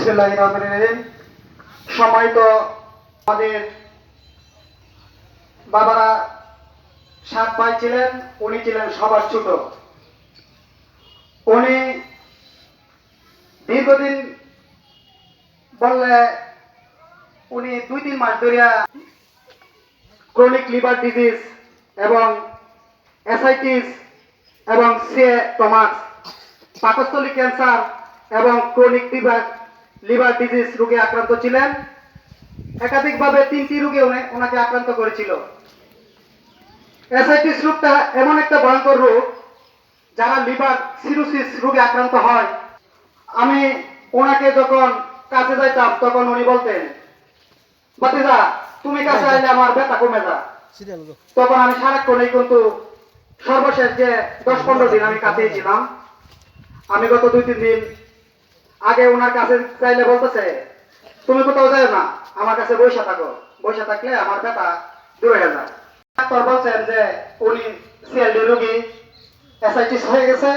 বিসমিল্লাহির রহমানির রহিম। সম্মানিত আমাদের বাবারা 7 ভাই ছিলেন, উনি ছিলেন সবার ছোট। উনি দীর্ঘদিন বললে উনি 2-3 মাস ধরিয়া ক্রনিক লিভার ডিজিজ এবং অ্যাসাইটিস এবং স্টোমাক পাকস্থলী ক্যান্সার এবং ক্রনিক লিভার ডিজিজ রোগে আক্রান্ত ছিলেন। একাধিকভাবে 3টি রোগে ওনাকে আক্রান্ত করেছিল। অ্যাসাইটিস রোগটা এমন একটা ভয়ঙ্কর রোগ, যারা লিভার সিরোসিস রোগে আক্রান্ত হয়, আমি ওনাকে যখন কাছে যাইতাম তখন উনি বলতেন, ভাতিজা তুমি কাছে আইলে আমার ব্যথা কমে যা। তখন আমি সারাক্ষণই কিন্তু সর্বশেষ যে 10-15 দিন আমি কাছেই ছিলাম। আমি গত 2-3 দিন আগে ওনার কাছে চাইলে বলতেছে, তুমি কোথাও যাও না, আমার কাছে বসে থাকো, বসে থাকলে আমার ব্যথা দূর হয়ে যায়। ডাক্তার বলছেন যে উনি সিএলডি রোগী, অ্যাসাইটিস হয়ে গেছে।